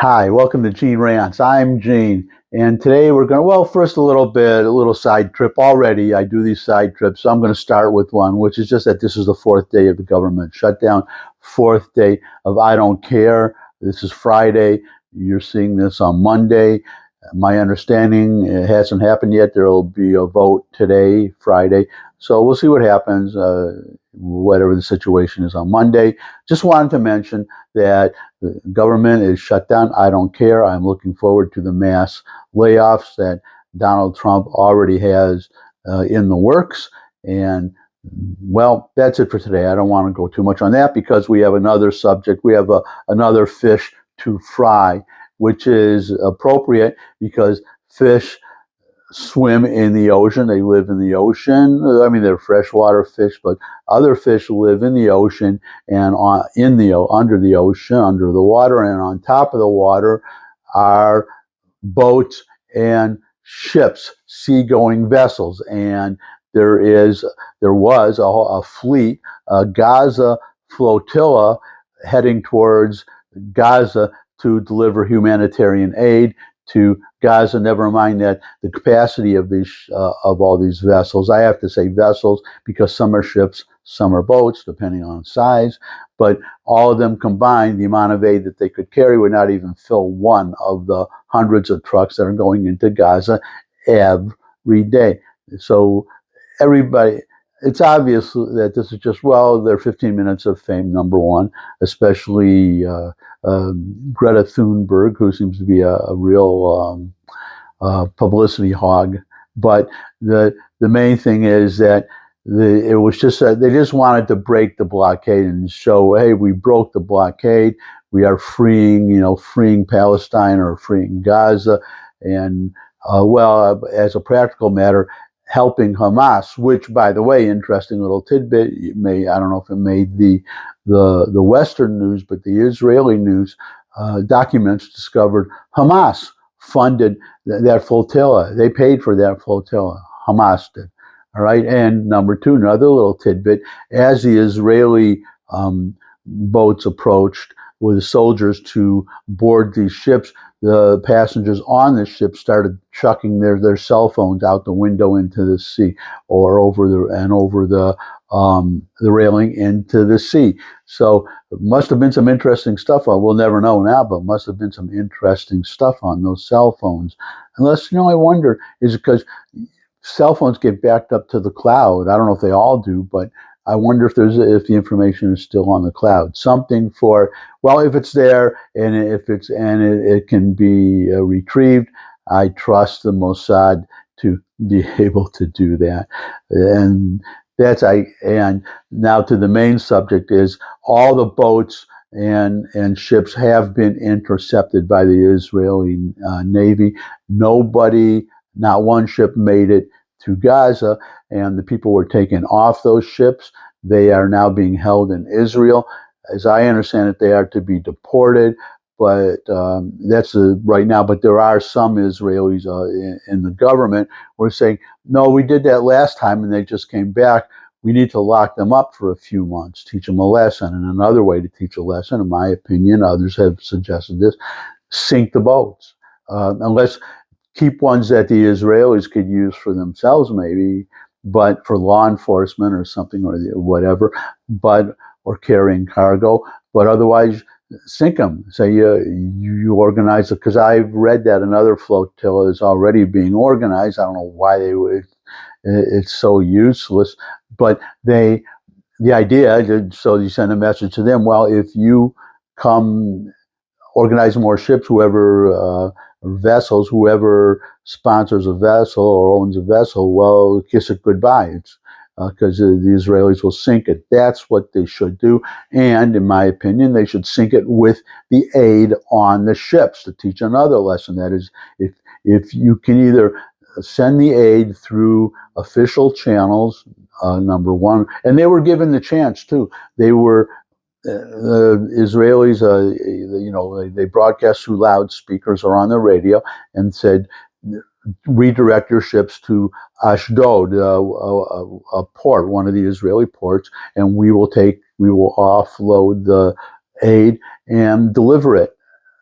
Hi, welcome to Gene Rants. I'm Gene, and today we're going to, well, first a little side trip already. I do these side trips, so I'm going to start with one, which is just that this is the fourth day of the government shutdown, fourth day of I don't care. This is Friday. You're seeing this on Monday. My understanding, it hasn't happened yet. There will be a vote today, Friday. So we'll see what happens, whatever the situation is on Monday. Just wanted to mention that the government is shut down. I don't care. I'm looking forward to the mass layoffs that Donald Trump already has in the works. And well, that's it for today. I don't want to go too much on that because we have another subject. We have another fish to fry, which is appropriate because fish swim in the ocean. They live in the ocean. I mean, they're freshwater fish, but other fish live in the ocean and under the ocean, under the water, and on top of the water are boats and ships, seagoing vessels. And there was a fleet, a GAZA flotilla, heading towards Gaza to deliver humanitarian aid to Gaza. Never mind that the capacity of all these vessels. I have to say vessels because some are ships, some are boats, depending on size. But all of them combined, the amount of aid that they could carry would not even fill one of the hundreds of trucks that are going into Gaza every day. So everybody, it's obvious that this is just, well, their 15 minutes of fame, number one, especially Greta Thunberg, who seems to be a real publicity hog. But the main thing is that it was just they just wanted to break the blockade and show, hey, we broke the blockade. We are freeing Palestine or freeing Gaza, and as a practical matter, helping Hamas. Which, by the way, interesting little tidbit. I don't know if it made the Western news, but the Israeli news documents discovered Hamas funded that flotilla. They paid for that flotilla. Hamas did. All right. And number two, another little tidbit, as the Israeli boats approached with soldiers to board these ships, the passengers on the ship started chucking their cell phones out the window into the sea, or over the railing into the sea. So it must have been some interesting stuff. We'll never know now, but must have been some interesting stuff on those cell phones. Unless, I wonder, is it because cell phones get backed up to the cloud? I don't know if they all do, but I wonder if the information is still on the cloud. Something for, well, if it's there and it can be retrieved, I trust the Mossad to be able to do that. And and now to the main subject is all the boats and ships have been intercepted by the Israeli Navy. Not one ship made it to Gaza, and the people were taken off those ships. They are now being held in Israel. As I understand it, they are to be deported, but that's right now. But there are some Israelis in the government who are saying, no, we did that last time and they just came back. We need to lock them up for a few months, teach them a lesson. And another way to teach a lesson, in my opinion, others have suggested this, sink the boats. Unless keep ones that the Israelis could use for themselves, maybe, but for law enforcement or something or whatever, or carrying cargo. But otherwise, sink them. Say you organize it, because I've read that another flotilla is already being organized. I don't know why they would. It's so useless. But the idea, so you send a message to them. Well, if you come organize more ships, whoever vessels, whoever sponsors a vessel or owns a vessel, well, kiss it goodbye. It's because the Israelis will sink it. That's what they should do. And in my opinion, they should sink it with the aid on the ships to teach another lesson. That is, if you can either send the aid through official channels, number one, and they were given the chance too. The Israelis, they broadcast through loudspeakers or on the radio and said, redirect your ships to Ashdod, a port, one of the Israeli ports, and we will offload the aid and deliver it.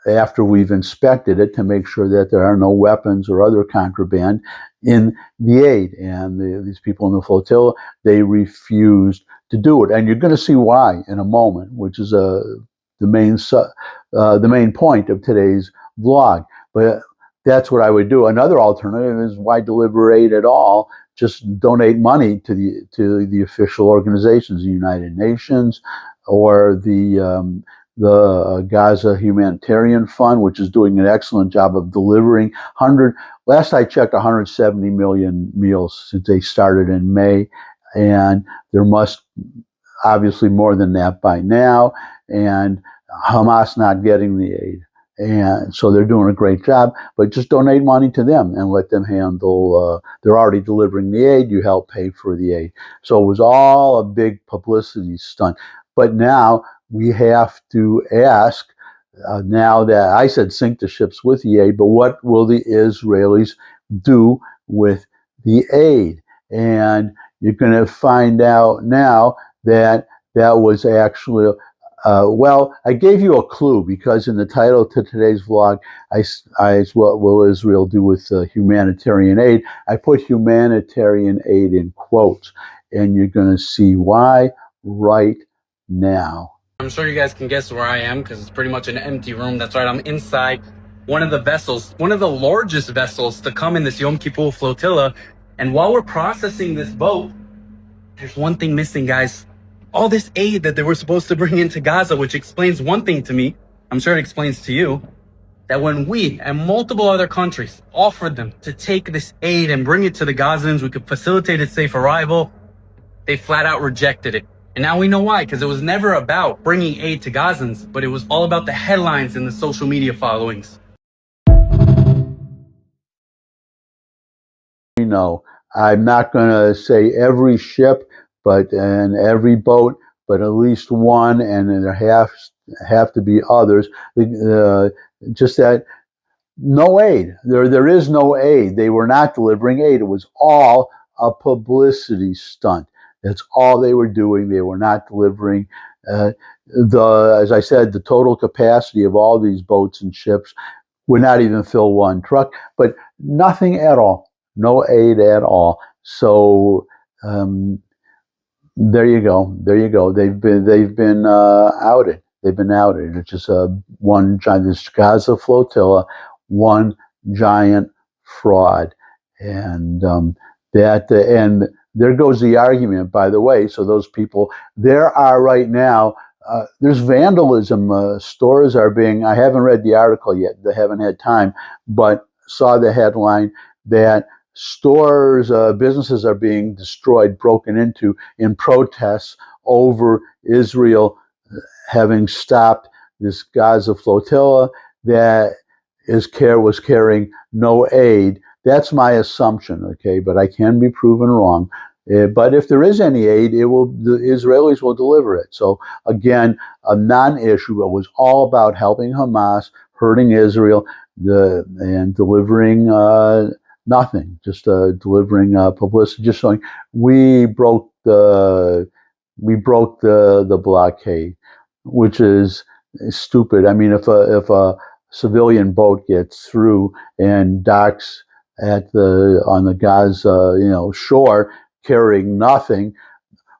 after we've inspected it to make sure that there are no weapons or other contraband in the aid. And these people in the flotilla, they refused to do it. And you're going to see why in a moment, which is the main point of today's vlog. But that's what I would do. Another alternative is, why deliberate at all? Just donate money to the official organizations, the United Nations, or the Gaza Humanitarian Fund, which is doing an excellent job of delivering last I checked, 170 million meals since they started in May, and there must obviously more than that by now, and Hamas not getting the aid. And so they're doing a great job, but just donate money to them and let them handle, they're already delivering the aid, you help pay for the aid. So it was all a big publicity stunt. But now we have to ask, now that I said sink the ships with the aid, but what will the Israelis do with the aid? And you're going to find out now that that was actually, well, I gave you a clue, because in the title to today's vlog, what will Israel do with humanitarian aid? I put humanitarian aid in quotes, and you're going to see why right now. I'm sure you guys can guess where I am, because it's pretty much an empty room. That's right, I'm inside one of the vessels, one of the largest vessels to come in this Yom Kippur flotilla. And while we're processing this boat, there's one thing missing, guys. All this aid that they were supposed to bring into Gaza, which explains one thing to me, I'm sure it explains to you, that when we and multiple other countries offered them to take this aid and bring it to the Gazans, we could facilitate its safe arrival, they flat out rejected it. And now we know why, because it was never about bringing aid to Gazans, but it was all about the headlines and the social media followings. You know, I'm not going to say every ship, and every boat, but at least one, and then there have to be others. Just that no aid. There is no aid. They were not delivering aid. It was all a publicity stunt. That's all they were doing. They were not delivering. As I said, the total capacity of all these boats and ships would not even fill one truck, but nothing at all. No aid at all. So there you go. There you go. They've been outed. They've been outed. It's just one giant, this Gaza flotilla, one giant fraud, and and there goes the argument. By the way, so those people, there are right now. There's vandalism. Stores are being. I haven't read the article yet. I haven't had time, but saw the headline that stores, businesses are being destroyed, broken into in protests over Israel having stopped this Gaza flotilla that was carrying no aid. That's my assumption, okay, but I can be proven wrong. But if there is any aid, the Israelis will deliver it. So again, a non-issue. It was all about helping Hamas, hurting Israel, and delivering nothing. Just delivering publicity, just showing we broke the blockade, which is stupid. I mean, if a civilian boat gets through and docks on the Gaza shore carrying nothing,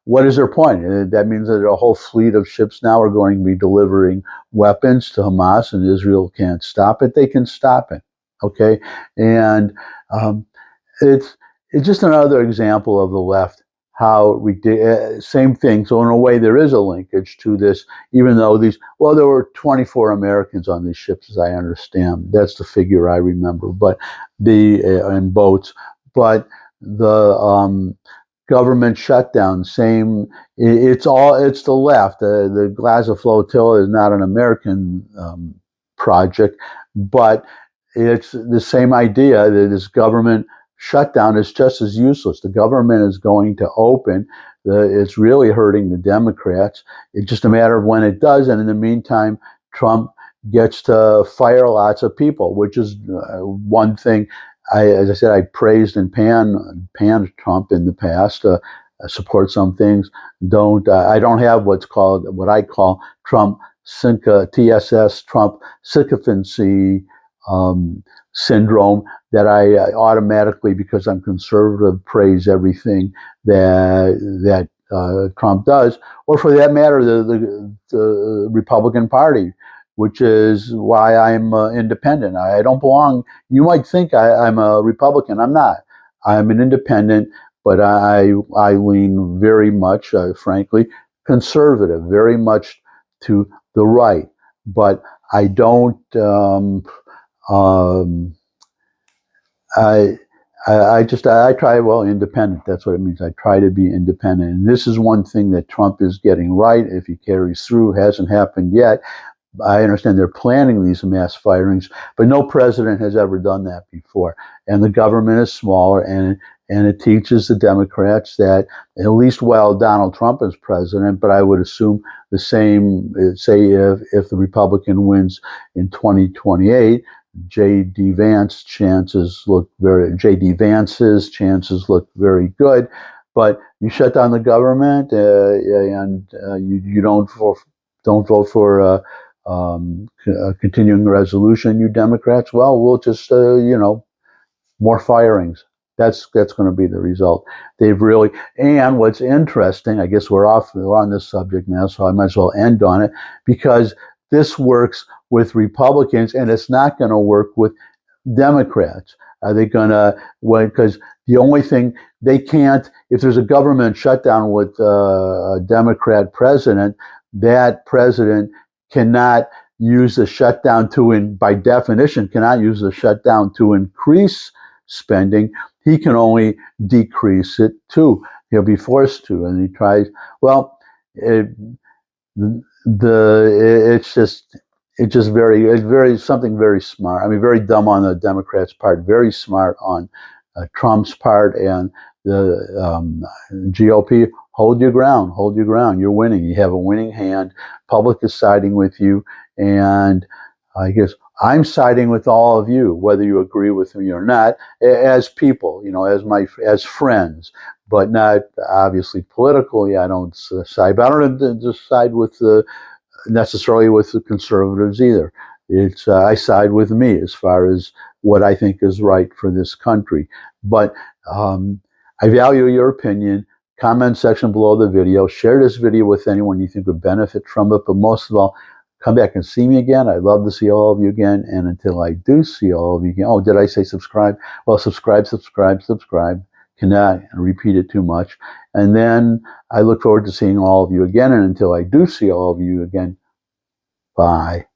what is their point? That means that a whole fleet of ships now are going to be delivering weapons to Hamas, and Israel can't stop it. They can stop it, okay? And it's just another example of the left, how same thing. So in a way, there is a linkage to this, even though there were 24 Americans on these ships, as I understand. That's the figure I remember, but in boats. But the government shutdown, same. It's the left. The Gaza flotilla is not an American project, but it's the same idea that this government shutdown is just as useless. The government is going to open. It's really hurting the Democrats. It's just a matter of when it does. And in the meantime, Trump gets to fire lots of people, which is one thing. As I said, I praised and panned Trump in the past. I support some things. I don't have what I call Trump TSS, Trump sycophancy syndrome, that I automatically, because I'm conservative, praise everything that Trump does, or for that matter, the Republican Party, which is why I'm independent. I don't belong. You might think I'm a Republican. I'm not. I'm an independent, but I lean very much, frankly, conservative, very much to the right. But I don't. Um, I, I try, well, independent. That's what it means. I try to be independent. And this is one thing that Trump is getting right. If he carries through, hasn't happened yet. I understand they're planning these mass firings, but no president has ever done that before. And the government is smaller, and it teaches the Democrats that, at least while Donald Trump is president, but I would assume the same, say if the Republican wins in 2028, J.D. Vance's chances look very good. But you shut down the government, and you don't vote for a continuing resolution, you Democrats. Well, we'll just more firings. That's going to be the result. They've really, and what's interesting, I guess we're on this subject now, so I might as well end on it, because this works with Republicans and it's not going to work with Democrats. Are they going to, because the only thing they can't, if there's a government shutdown with a Democrat president, that president cannot use the shutdown by definition, cannot use the shutdown to increase spending. He can only decrease it too. He'll be forced to, and he tries. Well, it's very something very smart. I mean, very dumb on the Democrats' part, very smart on Trump's part, and the GOP. Hold your ground. Hold your ground. You're winning. You have a winning hand. Public is siding with you, and I guess I'm siding with all of you, whether you agree with me or not, as people, as friends, but not obviously politically. I don't side, but I don't just side with necessarily with the conservatives either. It's I side with me as far as what I think is right for this country. But I value your opinion. Comment section below the video. Share this video with anyone you think would benefit from it. But most of all, come back and see me again. I'd love to see all of you again. And until I do see all of you again, oh, did I say subscribe? Well, subscribe. Cannot repeat it too much. And then I look forward to seeing all of you again. And until I do see all of you again, bye.